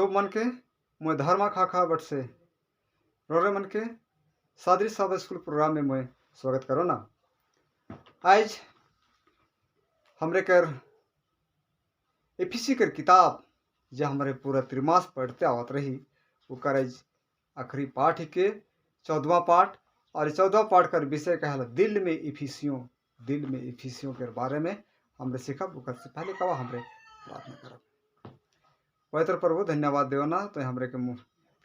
सब मन के मैं धर्मा खा खा बट से रोरे मन के सादरी सब स्कूल प्रोग्राम में मैं स्वागत करो ना। आज हमरे कर एफिसी कर किताब जो हमारे पूरा त्रिमास पढ़ते आवत रही वो कर आज आखिरी पाठ ही के 14वां पाठ और 14वां पाठ कर विषय कहला दिल में इफिसियों के बारे में हमरे सीखा। वो कर से पहले कवा हमरे प्रार्थना करब। पवित्र प्रभु धन्यवाद देव ना तो हमरे के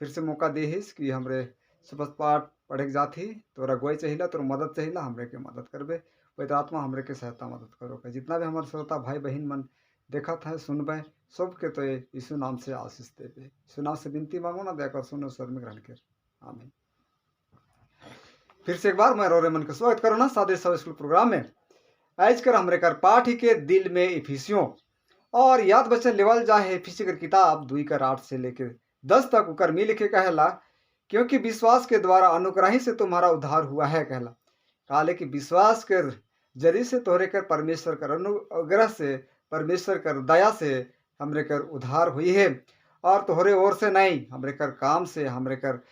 फिर से मौका देहिस कि हमरे सुबह पाठ पढ़े के जाती तोरा गोई चाहिए तोर मदद चाहिए हमरे के मदद करबे। पवित्र आत्मा हमरे के सहायता मदद करो के जितना भी हमारे श्रोता भाई बहन मन देखा था सुनबे सबके तो यीशु नाम से आशीष देवे। यीशु नाम से विनती मांगो ना देकर सुनो स्वर में ग्रहण कर आमीन। फिर से एक बार मैं रोरे मन का स्वागत करो ना सादे सब स्कूल प्रोग्राम में। आज कर हमरे कर पाठ ही के दिल में इफिसियों और याद बच्चन लेवल जा है इफिसी कर किताब 2:8 से लेकर 10 तक उकर मिल लिखे कहला क्योंकि विश्वास के द्वारा अनुग्रह ही से तुम्हारा उद्धार हुआ है कहला। काले कि विश्वास कर जरिए से तोहरे कर परमेश्वर कर अनुग्रह से परमेश्वर कर दया से हमरे कर उद्धार हुई है और तोहरे ओर से नहीं हमरे कर काम से हमरे कर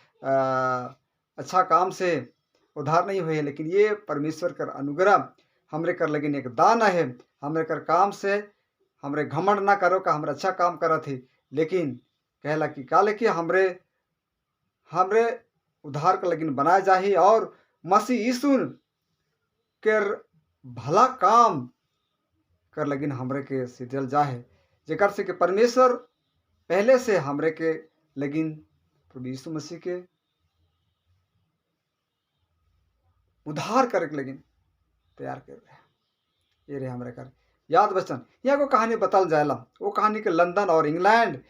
अच्छा काम से उद्धार नहीं हुई है, लेकिन ये परमेश्वर कर अनुग्रह हमरे कर लगिन एक दान है। हमरे कर काम से हमरे घमंड ना करो का हमरे अच्छा काम करा थी, लेकिन कहला कि काले कि हमरे उद्धार का लगिन बनाए जाही और मसीह यीशु कर भला काम कर लगिन हमरे के सिद्धल जाहे जेकर से कि परमेश्वर पहले से हमरे के लगिन प्रभु यीशु मसीह के उद्धार करे के लगिन तैयार कर रहे। ये रे हमरे कर याद बचन यहाँ को कहानी बताल जाएला। वो कहानी के लंदन और इंग्लैंड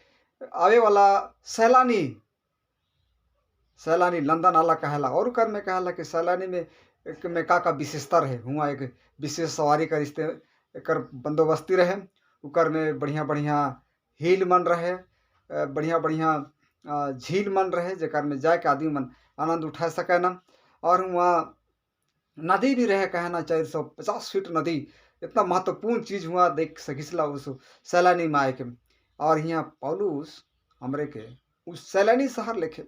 आवे वाला सैलानी लंदन आला कहला और कर में कहला कि सैलानी में का विशेषता रहे हुआ एक विशेष सवारी कर कर बंदोबस्ती रहे। उकर में बढ़िया बढ़िया हिल मन रहे, बढ़िया बढ़िया झील मन रहे जेकर में जाके आदमी मन आनंद उठा सके ना। और वहाँ नदी भी रहे कहना 450 फीट नदी इतना महत्वपूर्ण चीज हुआ देख सकिसला उस सैलानी में आए के। और यहाँ पौलुस हमरे के उस सैलानी शहर लेके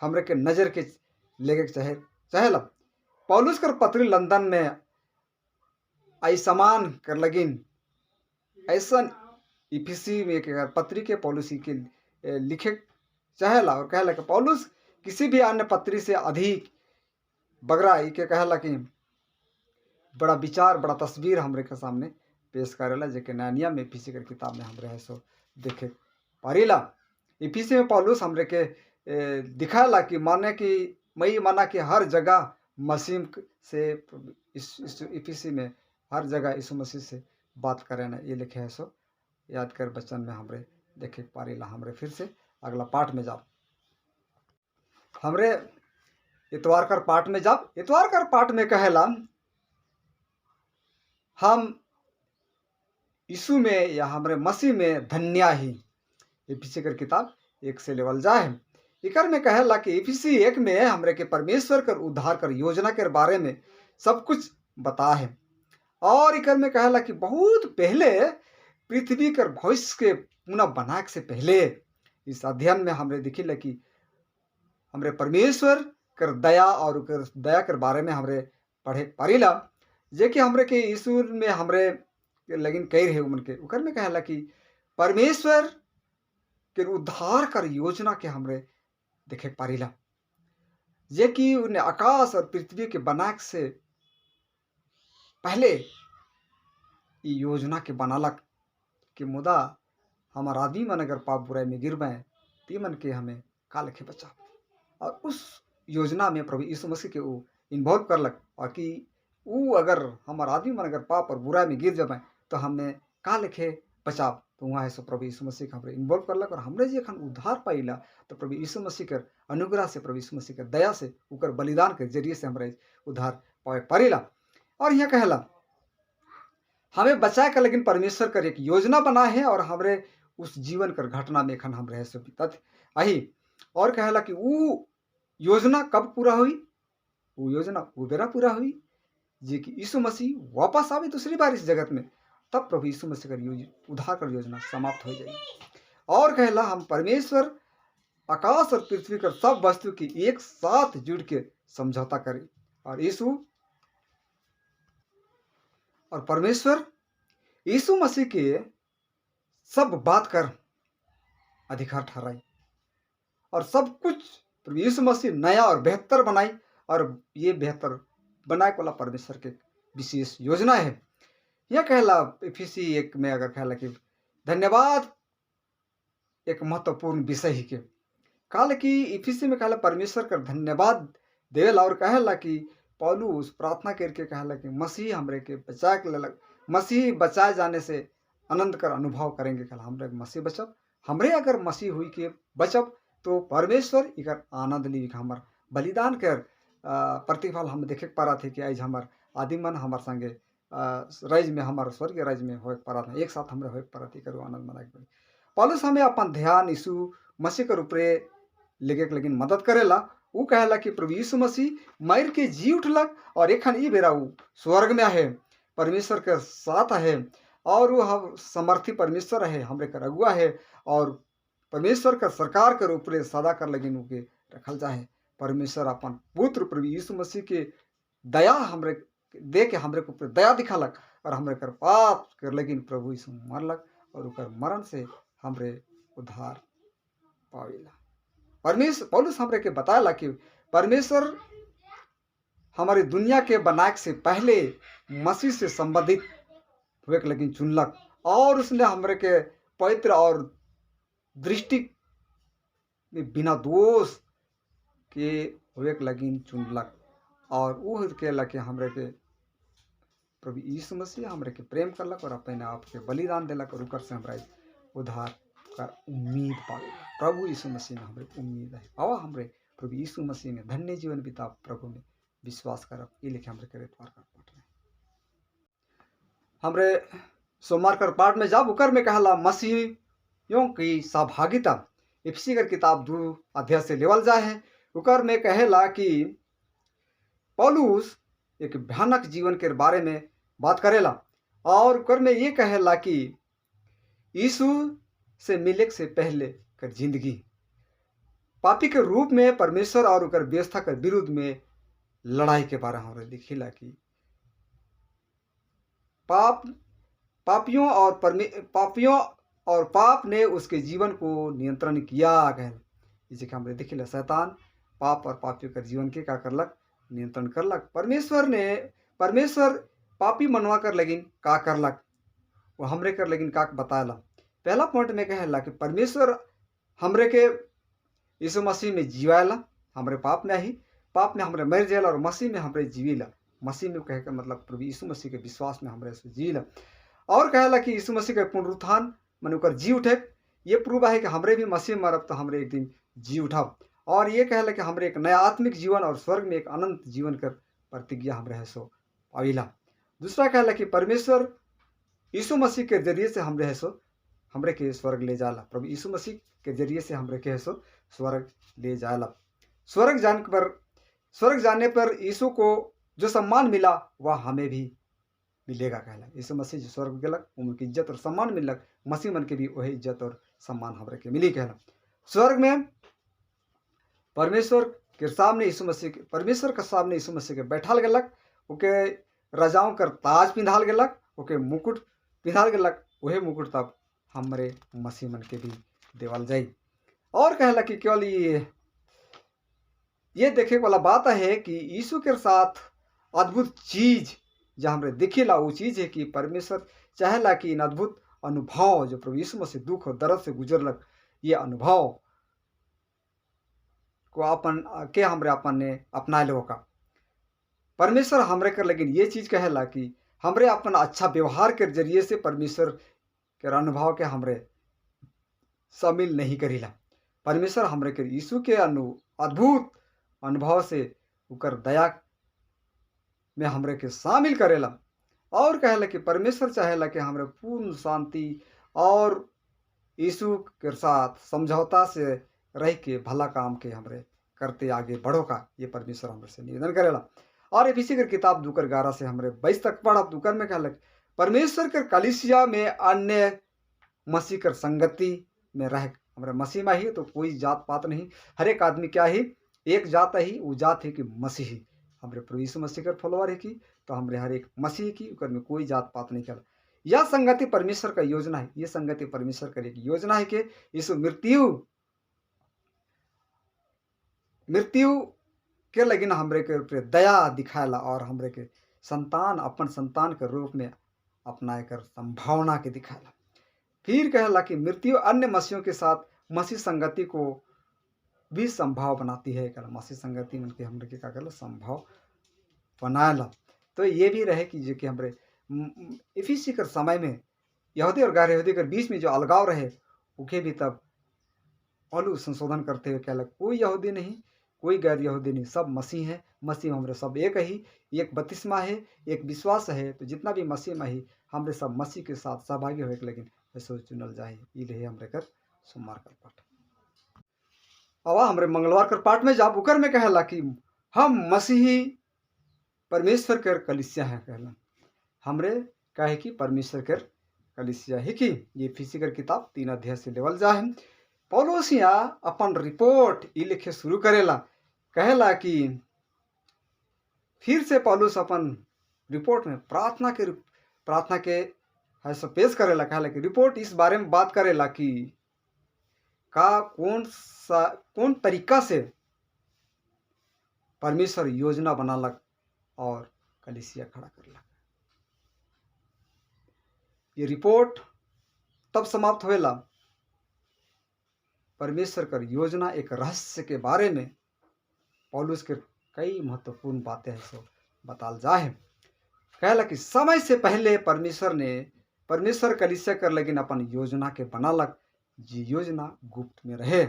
हमरे के नजर के लेके चाहेला। पौलुस कर पत्री लंदन में आई समान कर लगिन ऐसा इफिसी में के पत्री के पौलुस के लिखे चाहेला और कहला कि पौलुस किसी भी अन्य पत्री से अधिक बगरा के कहला कि बड़ा विचार बड़ा तस्वीर हमरे के सामने पेश करेला जेके नया में इफिसी कर किताब में हमरे है सो देखे पारीला। इफिसी में पौलुस हमरे के दिखाला कि माने कि मई माना कि हर जगह मसीह से इफिसी में हर जगह यीशु मसीह से बात करे ना ये लिखे है सो याद कर बचन में हमरे देखे पारीला। हमरे फिर से अगला पाठ में जाओ। हमरे इतवार कर पाठ में जाब। इतवार कर पाठ में कहला हम यीशु में या हमरे मसीह में धन्या ही। इफिसी कर किताब 1 से लेवल जाए इकर में कहला कि इफिसी 1 में हमरे के परमेश्वर कर उद्धार कर योजना के बारे में सब कुछ बता है। और इकर में कहला कि बहुत पहले पृथ्वी कर भविष्य के पुनः बनाए से पहले इस अध्ययन में हमरे दिखिला कि हमरे परमेश्वर कर दया और दया कर बारे में हमरे पढ़े पारीला जे कि हमरे के यीशु में हमरे लगिन कई रहे उमन के उकर में कहला कि परमेश्वर के उद्धार कर योजना के हमरे देखे पारीला जे कि उन्हें आकाश और पृथ्वी के बनाक से पहले ये योजना के बनालक कि मुदा हमार आदमी मन अगर पाप बुराई में गिर गए ती मन के हमें का लिखे बचा। और उस योजना में प्रभु यीशु मसीह के वो इन्वॉल्व करलक और कि वो अगर हमार आदमी मन अगर पाप और बुराई में गिर जाए तो हमें का लिखे बचाव। तो वहाँ है सो प्रभु यीशु मसीह के हमरे इन्वॉल्व करलक और हमरे जी अखन उद्धार पाइला तो प्रभु यीशु मसीह के अनुग्रह से प्रभु यीशु मसीह के दया से उकर बलिदान के जरिए से हमरे उद्धार पाए पारीला। और यहाँ कहला हमें बचाए का लेकिन परमेश्वर कर एक योजना बना है और हमरे उस जीवन कर घटना में एखन हम रहे सो तथ्य आई। और कहला कि वो योजना कब पूरा हुई, वो योजना वो बेरा पूरा हुई जे कि यीशु मसीह वापस आवे दूसरी बार इस जगत में, तब प्रभु यीशु मसीह का उद्धार कर योजना समाप्त हो जाएगी। और कहला हम परमेश्वर आकाश और पृथ्वी कर सब वस्तु की एक साथ जुड़ के समझौता करें और परमेश्वर यीशु मसीह के सब बात कर अधिकार ठहराई और सब कुछ प्रभु यीशु मसीह नया और बेहतर बनाई और ये बेहतर बनाए वाला परमेश्वर के विशेष योजना है। यह कहला इफिसी 1 में अगर कहला कि धन्यवाद एक महत्वपूर्ण विषय ही के कहला कि इफिसी में कहला परमेश्वर का धन्यवाद देवेला और कहला कि पौलुस प्रार्थना करके कहला कि मसीह हमरे के बचा के ललक, मसीह बचाए जाने से आनंद कर अनुभव करेंगे। कहला हमरे मसीह बचब, हमरे अगर मसीह हुई के बचब तो परमेश्वर इकर आनंद ली हमार बलिदान कर प्रतिफल हम देखे पारा थे कि आज हमार आदि मन हमार संगे राज में हमार स्वर्गीय राज में हो पारा था, एक साथ हमरे हो पारा थी करो आनंद मनाए पड़ी। पौलुस हमें अपन ध्यान यीशु मसीह के ऊपरे लेके लेकिन मदद करेला। वो कहला कि प्रभु यीशु मसीह मर के जी उठलक और एखन ई बेरा वो स्वर्ग में है, परमेश्वर के साथ है और वो हम समर्थी परमेश्वर है, हमरे कर अगुआ है और परमेश्वर का सरकार के ऊपरे सदा कर लगिन उके रखल जाए। परमेश्वर अपन पुत्र प्रभु यीशु मसीह के दया हमरे दे के हमरे के ऊपर दया दिखालक और हमरे कर पाप कर लगिन प्रभु यीशु मरलक और उकर मरण से हमरे उद्धार पावेला। परमेश्वर पौलुस हमरे के बताला कि परमेश्वर हमारी दुनिया के बनाए से पहले मसीह से संबंधित हुए के लगिन चुनलक और उसने हमरे के पवित्र और दृष्टि में बिना दोष के हुए के लगिन चुनलक और वो के लगे हमरे के प्रभु यीशु मसीह हमरे के प्रेम करलक और अपने आप के बलिदान दिलक और उकर से हमरा उद्धार का उम्मीद पावेला। प्रभु यीशु मसीह में हमरे उम्मीद है आवा हमरे प्रभु यीशु मसीह में धन्य जीवन बिता प्रभु में विश्वास करब ये लिखे हमरे करे द्वार कर पाठ में हमरे सोमवार कर पाठ में जब उकर में कहला मसीहियों की सहभागिता इफिसी कर किताब 2 अध्याय से लेवल जाए है। उकर में कहेला कि पौलुस एक भयानक जीवन के बारे में बात करेला और उकर में ये कहेला कि यीशु से मिले से पहले कर जिंदगी पापी के रूप में परमेश्वर और उकर व्यवस्था के विरुद्ध में लड़ाई के बारे में लिखिला कि पापियों और पाप ने उसके जीवन को नियंत्रण किया गया। इसे हमरे देखिला शैतान पाप और पापियों का जीवन के का करलक नियंत्रण करलक। परमेश्वर पापी मनवा कर लगिन का करलक वो हमरे कर लगिन का बताला। पहला पॉइंट में कहला कि परमेश्वर हमरे के यीशु मसीह में जीवाला, हमरे पाप में हमरे मर जाएला और मसीह में हमरे जीविला। मसीह में कहे का मतलब प्रभु यीशु मसीह के विश्वास में हमरे से जीला और कहला कि यीशु मसीह के पुनरुत्थान मन उकर जी उठे ये प्रूव है कि हमरे भी मसीह मरब तो हमरे एक दिन जी उठब और ये कहला कि हमरे एक नया आत्मिक जीवन और स्वर्ग में एक अनंत जीवन कर प्रतिज्ञा हमरे है सो पाविला। दूसरा कहला कि परमेश्वर यीशु मसीह के जरिए से हमरे है सो हमरे के स्वर्ग ले जाला। प्रभु यीशु मसीह के जरिए से हमरे के है सो स्वर्ग ले जाला। स्वर्ग जाने पर यीशु को जो सम्मान मिला वह हमें भी मिलेगा। कहला यीशु मसीह जो स्वर्ग गेलक उनकी इज्जत और सम्मान मिलक, मसीह मन के भी वही इज्जत और सम्मान हमरे के मिली। कहला स्वर्ग में परमेश्वर के सामने यीशु मसीह के बैठाल गेलक, ओके राजाओं कर ताज पिंधाल गेलक, ओके मुकुट पिंधाल गेलक, वही मुकुट तब हमरे मसीह मन के भी देवल जाई। और कहला कि केवल ये देखे वाला बात है कि यीशु के साथ अद्भुत चीज जो हमरे दिखेला वो चीज है कि परमेश्वर चाहेला कि इन अद्भुत अनुभव जो प्रभु यीशु मसीह दुख और दर्द से गुजरलक ये अनुभव को हमरे अपन ने अपना लो का। परमेश्वर हमरे कर लेकिन ये चीज कहेला कि हमरे अपन अच्छा व्यवहार के जरिए से परमेश्वर के अनुभव के हमरे शामिल नहीं करीला। परमेश्वर हमरे के यीशु के अद्भुत अनुभव से उकर दया में हमरे के शामिल करेला और कहेला कि परमेश्वर चाहेला कि हमरे पूर्ण शांति और यीशु के साथ समझौता से रह के भला काम के हमरे करते आगे बढ़ो का ये परमेश्वर हमरे से निवेदन करेला। और इफिसी की किताब 2:11 से हमरे 22 तक पढ़ा। 2 में कहला परमेश्वर के कलीसिया में अन्य मसीह कर संगति में रह हमारे मसीह में ही, तो कोई जात पात नहीं, हर एक आदमी क्या ही एक जात ही, वो जात है कि मसीही हमारे प्रभु यीशु मसीह का फॉलोअर है की, तो हमारे हर एक मसीह की उकर में कोई जात पात नहीं कर। यह संगति परमेश्वर का योजना है, ये संगति परमेश्वर का एक योजना है कि यीशु मृत्यु के लगिन हमरे के ऊपर दया दिखाला और हमरे के संतान अपन संतान के रूप में अपनाए कर संभावना के दिखाला। फिर कहला कि मृत्यु अन्य मसीहों के साथ मसीह संगति को भी संभव बनाती है। कहला मसीह संगति मन के हमरे के का कहला संभव बनाला। तो ये भी रहे कि जो कि हमरे इफिसी कर समय में यहूदी और गैर यहूदी के बीच में जो अलगाव रहे, उके भी तब पौलुस संशोधन करते हुए कहला कोई यहूदी नहीं, कोई गैर यहूदी नहीं, सब मसीह है, मसीह हमरे सब एक ही, एक बपतिस्मा है, एक विश्वास है, तो जितना भी मसीह में ही हमरे सब मसीह के साथ सहभागी होए, लेकिन ऐसे चुनल जाए। ये रहे हमरे कर सोमवार कर पाठ। अब हमरे मंगलवार कर पाठ में जाब उकर में कहला कि हम मसीही परमेश्वर कर कलिसिया है। कहला हमरे कहे कि परमेश्वर कर कलिसिया है कि ये फिजिकल किताब 3 अध्याय से लेवल जा है। पौलुस यहाँ अपन रिपोर्ट ये लिखे शुरू करेला, कहला कि फिर से पौलुस अपन रिपोर्ट में प्रार्थना के ऐसा पेश करेला। कहला कि रिपोर्ट इस बारे में बात करेला कि का कौन तरीका से परमेश्वर योजना बनालक और कलिसिया खड़ा करलक। ये रिपोर्ट तब समाप्त होएला परमेश्वर कर योजना एक रहस्य के बारे में पौलुस के कई महत्वपूर्ण बातें हैं सो बताल जाए। कहला कि समय से पहले परमेश्वर कलिसिया कर लेकिन अपन योजना के बनालक, जी योजना गुप्त में रहे।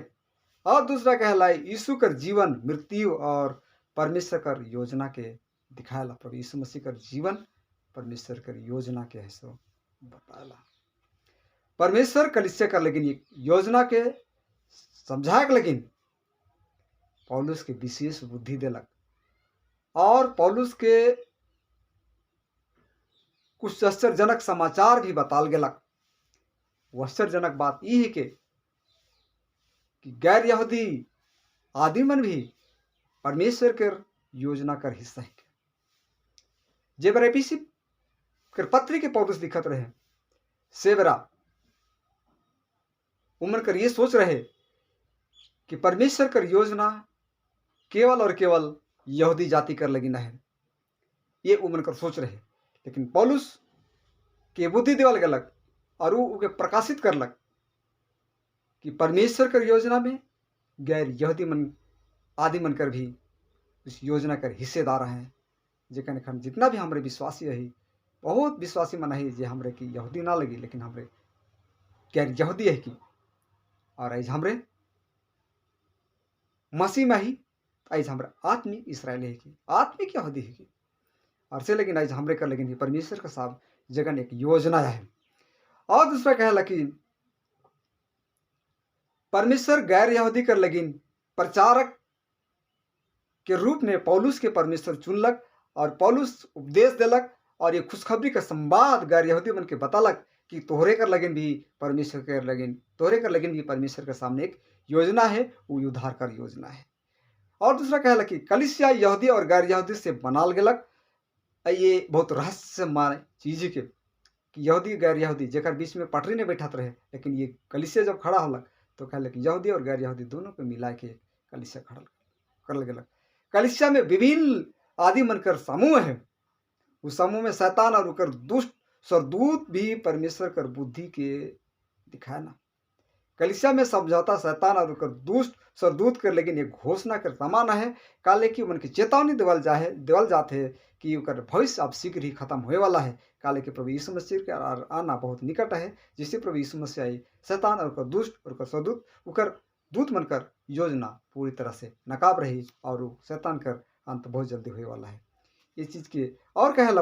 और दूसरा कहला यीशु कर जीवन मृत्यु और परमेश्वर कर योजना के दिखाला। प्रभु यीशु मसीह कर जीवन परमेश्वर कर योजना के है सो बताला। परमेश्वर कलिसिया कर लेकिन योजना के समझाए लेकिन पौलुस के विशेष बुद्धि देलक और पौलुस के कुछ आश्चर्यजनक समाचार भी बताल गेलक। वो आश्चर्यजनक बात ये है कि गैर यहूदी आदि मन भी परमेश्वर के योजना कर हिस्सा है। जे बरे एफिसी कर पत्री के पौलुस लिखत रहे सेवरा उमन कर ये सोच रहे कि परमेश्वर कर योजना केवल और केवल यहूदी जाति कर लगी न है, ये उमन कर सोच रहे। लेकिन पौलुस के बुद्धि देवल गलक और वो उके प्रकाशित करलक कि परमेश्वर कर योजना में गैर यहूदी मन आदि मन कर भी उस योजना कर हिस्सेदार हैं। जेकन खन जितना भी हमारे विश्वासी है, बहुत विश्वासी मन है जे हमरे की यहूदी ना लगी, लेकिन हमरे गैर यहूदी है की और आज हमरे मसीह में ही आज हमारा आत्मिक इसराइली है कि आत्मिक यहूदी है कि और से लेकिन आज हमरे कर लेकिन परमेश्वर का साहब जगन एक योजना है। और दूसरा कहला कि परमेश्वर गैर यहूदी कर लेकिन प्रचारक के रूप में पौलुस के परमेश्वर चुनलक और पौलुस उपदेश देलक और ये खुशखबरी का संवाद गैर यहूदी मन के बतालक कि तोहरे कर लगन भी परमेश्वर कर लगन तोहरे कर लगन भी परमेश्वर के सामने एक योजना है, वो उद्धार कर योजना है। और दूसरा कहला कि कलिसिया यहूदी और गैर यहूदी से बनाल गेलक। ये बहुत रहस्यमय चीज के कि यहूदी गैर यहूदी जेकर बीच में पटरी ने बैठत रहे, लेकिन ये कलिसिया जब खड़ा होलक तो कहले कि यहूदी और गैर यहूदी दोनों को मिला के कलिसिया खड़ा करल गेलक। कलिसिया में विभिन्न आदि मनकर समूह है, उस समूह में शैतान और उकर दुष्ट सरदूत भी परमेश्वर कर बुद्धि के दिखाए ना। कलिसिया में समझौता शैतान और उकर दुष्ट सरदूत कर लेकिन एक घोषणा कर समान है काले कि उनकी चेतावनी देवल जाते है कि उकर भविष्य अब शीघ्र ही खत्म होने वाला है। काले कि प्रभु यीशु मसीह का आना बहुत निकट है। जिससे प्रभु यीशु मसीह आई शैतान और उकर दुष्ट और उकर सरदूत उकर दूत मनकर योजना पूरी तरह से नकाब रही और वो शैतान कर अंत बहुत जल्दी होने वाला है। इस चीज के और कहला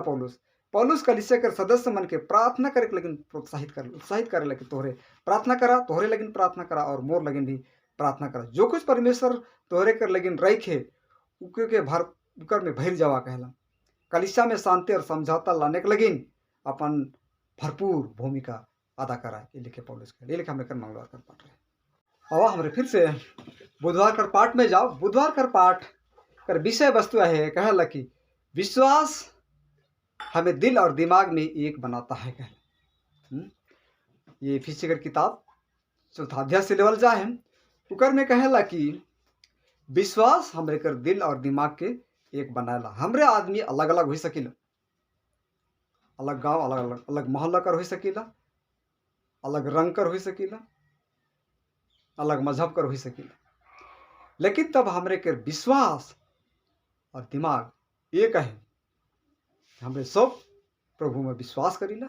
पौलुस कलिसिया कर सदस्य मन के प्रार्थना करे लेकिन उत्साहित करे लेकिन तोहरे प्रार्थना करा, तोहरे लेकिन प्रार्थना करा और मोर लेकिन भी प्रार्थना करा। जो कुछ परमेश्वर तोहरे कर लेकिन रखे उके के भर में भर जावा। कहला कलिसिया में शांति और समझौता लाने के लगिन अपन भरपूर भूमिका अदा करा। ये लिखे पौलुस के, ये लिखे हमरे कर मंगलवार कर पाठ रहे। अब हमरे फिर से बुधवार कर पाठ में जाओ। बुधवार कर पाठ कर विषय वस्तु है कहला कि विश्वास हमें दिल और दिमाग में एक बनाता है। ये इफिसी कर किताब 4 अध्याय से लेवल जा है। उकर में कहला कि विश्वास हमरे कर दिल और दिमाग के एक बनाला। हमरे आदमी अलग अलग हो सकीला, अलग गांव, अलग अलग अलग मोहल्ला कर हो सकीला, अलग रंग कर हो सकीला, अलग मजहब कर हो सकीला, लेकिन तब हमरे के विश्वास और दिमाग एक है। हमरे सब प्रभु में विश्वास करीला।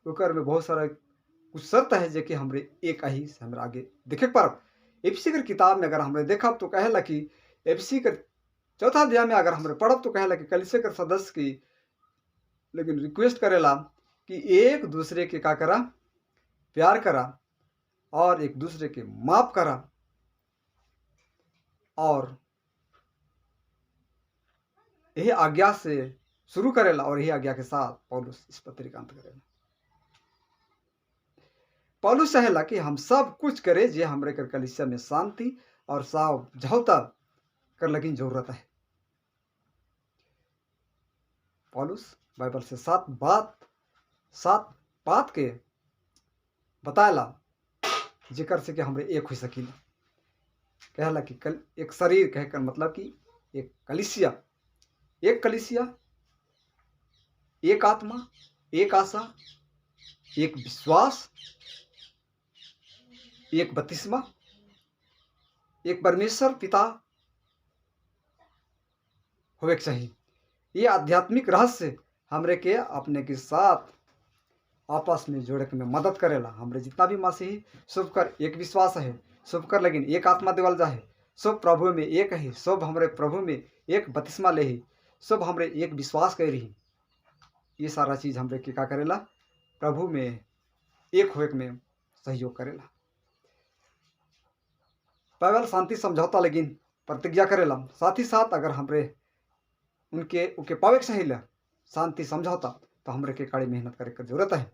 उकर में बहुत सारा कुछ शर्त है जो कि हमरे एक ही से हमरे आगे देखे पर। एफसी कर किताब में अगर हमरे देखब तो कहला कि एफसी कर 4 अध्याय में अगर हमरे पढ़ब तो कहला कि कलीसिया कर सदस्य की लेकिन रिक्वेस्ट करेला कि एक दूसरे के का करा, प्यार करा और एक दूसरे के माफ करा। और यही आज्ञा से शुरू करेला और यही आज्ञा के साथ पौलुस इस पत्री का अंत करेला। पौलुस चाहेला कि हम सब कुछ करे जे हमरे कर कलीसिया में शांति और समझौता कर लगी जरूरत है। पौलुस बाइबल से 7 बात के बताला जिक्र से कि हमरे एक हो सकीला। कहला कि एक शरीर कहे कर मतलब कि एक कलीसिया, एक आत्मा, एक आशा, एक विश्वास, एक बपतिस्मा, एक परमेश्वर पिता होवे के चाहिए। ये आध्यात्मिक रहस्य हमरे के अपने के साथ आपस में जोड़े में मदद करेला। हमरे जितना भी मसीही सब कर एक विश्वास है, सब कर लेकिन एक आत्मा देवल जा है, सब प्रभु में एक है, सब हमरे प्रभु में एक बपतिस्मा ले ही, सब हमरे एक विश्वास कर रही। ये सारा चीज हमरे के का करेला, प्रभु में एक होए में सहयोग करेला। बाइबल शांति समझौता लेकिन प्रतिज्ञा करेला। साथ ही साथ अगर हमरे उनके पावे के चाहिए शांति समझौता तो हमरे के काड़ी मेहनत करे की जरूरत है।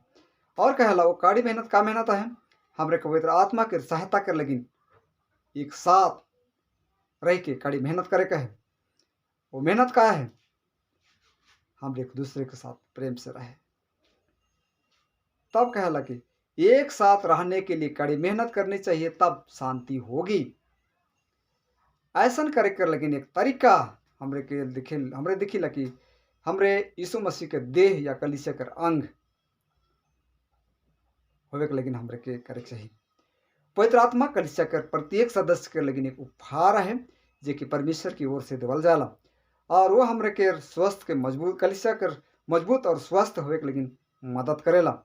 और कहला वो काड़ी मेहनत का मेहनत है, हमरे को पवित्र आत्मा के सहायता कर लेकिन एक साथ रह के काड़ी मेहनत करे का है। वो मेहनत का है, हम एक दूसरे के साथ प्रेम से रहे। तब कहला कि एक साथ रहने के लिए कड़ी मेहनत करनी चाहिए, तब शांति होगी। ऐसा करे कर लेकिन एक तरीका हमरे दिखिला कि हमरे यीशु मसीह के देह या कलीसिया कर अंग होवे के लेकिन हमरे के करे चाहिए। पवित्र आत्मा कलीसिया कर प्रत्येक सदस्य के लेकिन एक उपहार है जो कि परमेश्वर की ओर से देवल जाला। और वो हमरे के स्वस्थ के मजबूत कलीसिया कर मजबूत और स्वस्थ होवे के लेकिन मदद करेला।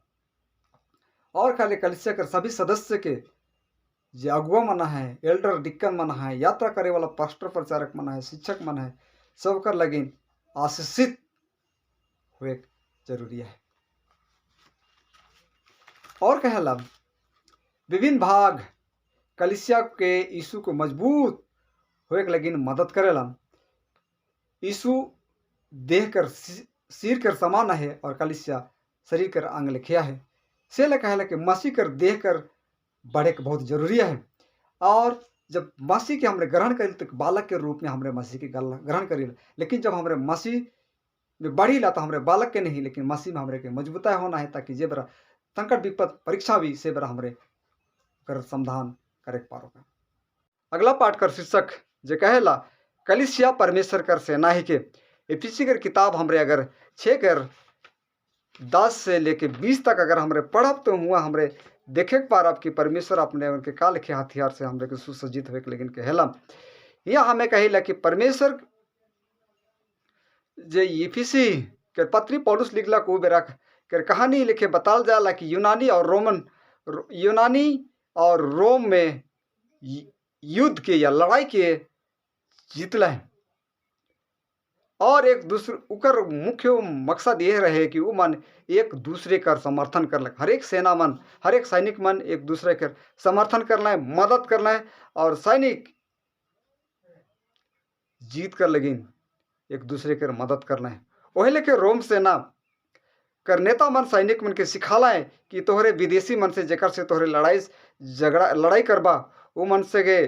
और खाली कलीसिया कर सभी सदस्य के जो अगुआ मना है, एल्डर डिक्कन मना है, यात्रा करे वाला पास्टर प्रचारक मना है, शिक्षक मना है, सब कर लगिन आशीषित हुए जरूरी है। और कहला विभिन्न भाग कलीसिया के यीशु को मजबूत हुए के लगिन मदद करेला। यीशु देह कर सिर कर समान है और कलीसिया शरीर कर अंग लिखिया है। से ले कहला कि मसीह कर देह कर बढ़े के बहुत जरूरी है। और जब मसीह के हमरे ग्रहण करी तो बालक के रूप में हमरे मसीह के ग्रहण करी, लेकिन जब हमरे मसीह में बढ़ी ला तो हमरे बालक के नहीं लेकिन मसीह में हमरे के मजबूता होना है, ताकि जे बरा संकट विपद परीक्षा भी से बरा हमरे कर समाधान करे पारोगा। अगला पाठ कर शीर्षक जो कहेला कलीसिया परमेश्वर कर सेना ही के। इफिसी कर किताब हमरे अगर 6 कर 10 से लेके 20 तक अगर हमरे पढ़ब तो हुआ हमरे देखे पारब कि परमेश्वर अपने उनके का लिखे हथियार से हमरे के सुसज्जित हुए लेकिन कहेला। यहाँ हमें कहिला कि परमेश्वर जे इफिसी के पत्री पौलुस लिखला को बेरा कर कहानी लिखे बताल जाला कि यूनानी और रोम में युद्ध के या लड़ाई के जीतला है। और एक दूसरे उकर मुख्य मकसद ये रहे कि वो मन एक दूसरे का समर्थन कर, हर एक सेना मन, हर एक सैनिक मन एक दूसरे का समर्थन करना है, मदद करना है और सैनिक जीत कर लगिन एक दूसरे के मदद करना है। वही लेके रोम सेना कर नेता मन सैनिक मन के सिखालाएं कि तोहरे विदेशी मन से जेकर से तोहरे लड़ाई करबा वो मन से के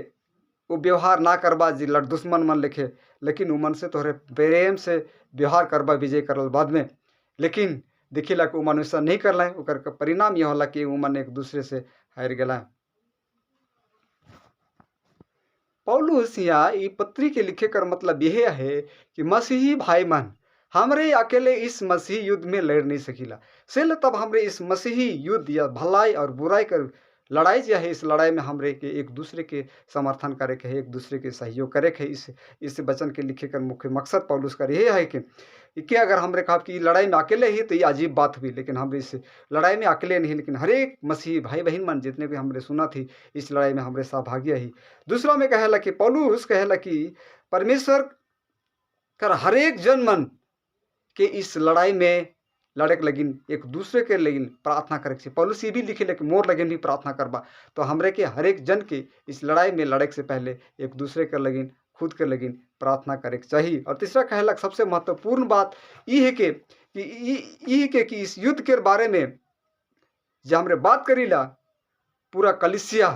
वो व्यवहार ना करबा जी लड़ दुश्मन मन लिखे, लेकिन वो मन से तोहरे प्रेम से व्यवहार करबा विजय करल बाद में। लेकिन देखिला कि वो मन ऐसा नहीं करला, ओकर परिणाम यह होला कि वो मन एक दूसरे से हार गला। पौलुस यहाँ ये पत्री के लिखे कर मतलब यह है कि मसीही भाई मन हमरे अकेले इस मसीही युद्ध में लड़ नहीं सकीला। सेल तब हमरे इस मसीही युद्ध या भलाई और बुराई कर लड़ाई जो है, इस लड़ाई में हमरे के एक दूसरे के समर्थन करे के है, एक दूसरे के सहयोग करे के है। इस वचन के लिखे कर मुख्य मकसद पौलुस का यह है कि अगर हमरे कहा कि लड़ाई में अकेले ही तो ये अजीब बात हुई, लेकिन हमरे इस लड़ाई में अकेले नहीं, लेकिन हर एक मसीही भाई बहन मन जितने भी हमरे सुना थी इस लड़ाई में हमरे सहभागी ही। दूसरा में कहेला कि पौलुस कहेला कि परमेश्वर कर हर एक जन मन के इस लड़ाई में लड़े के लगिन एक दूसरे के लगिन प्रार्थना करे से। पौलुस ये भी लिखे कि मोर लगिन भी प्रार्थना करबा, तो हमरे के हर एक जन के इस लड़ाई में लड़े से पहले एक दूसरे के लगिन खुद के लगिन प्रार्थना करे चाहिए। और तीसरा कहला सबसे महत्वपूर्ण बात ये है कि इस युद्ध के बारे में जब हमरे बात करीला पूरा कलिसिया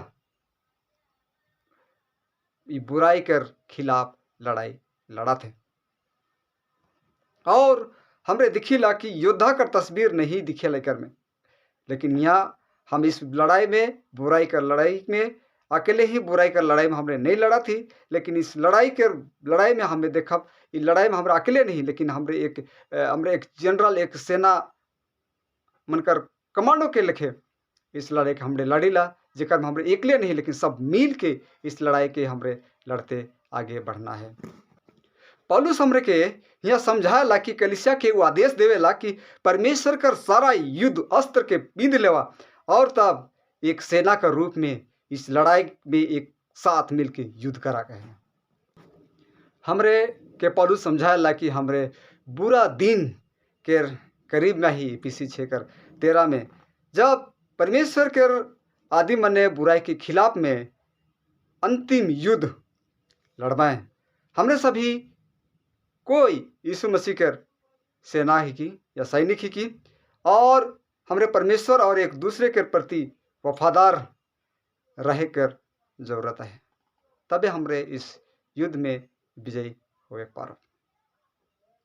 ये बुराई कर खिलाफ लड़ाई लड़ा थे। और हमरे दिखीला कि योद्धा का तस्वीर नहीं दिखे लेकर में, लेकिन यहाँ हम इस लड़ाई में बुराई कर लड़ाई में अकेले ही बुराई कर लड़ाई में हमने नहीं लड़ा थी, लेकिन इस लड़ाई में हमें देखा इस लड़ाई में हमरा अकेले नहीं, लेकिन हमरे एक जनरल एक सेना मनकर कमांडो के लिखे इस लड़ाई के हमरे लड़ीला, जेकर में हमरे एकले नहीं लेकिन सब मिल के इस लड़ाई के हमरे लड़ते आगे बढ़ना है। पौलुस हमरे के यह समझाला कि कलीसिया के वो आदेश देवेला कि परमेश्वर कर सारा युद्ध अस्त्र के पींद लेवा और तब एक सेना का रूप में इस लड़ाई में एक साथ मिलके युद्ध करा गए। हमरे के पौलुस समझाला कि हमरे बुरा दिन के करीब में ही पीसी 6:13 में जब परमेश्वर के आदि मन ने बुराई के खिलाफ में अंतिम युद्ध लड़वाएं, हमने सभी कोई यीशु मसीह के सेना ही की या सैनिक ही की, और हमरे परमेश्वर और एक दूसरे के प्रति वफादार रहे कर जरूरत है, तबे हमरे इस युद्ध में विजयी होए पारो।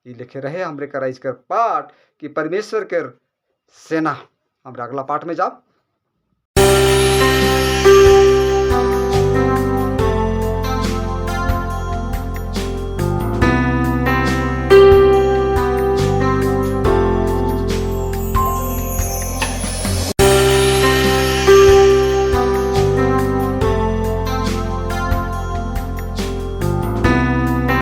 ये लिखे रहे हमरे कराइज कर पाठ कि परमेश्वर के सेना। हमरे अगला पाठ में जाब।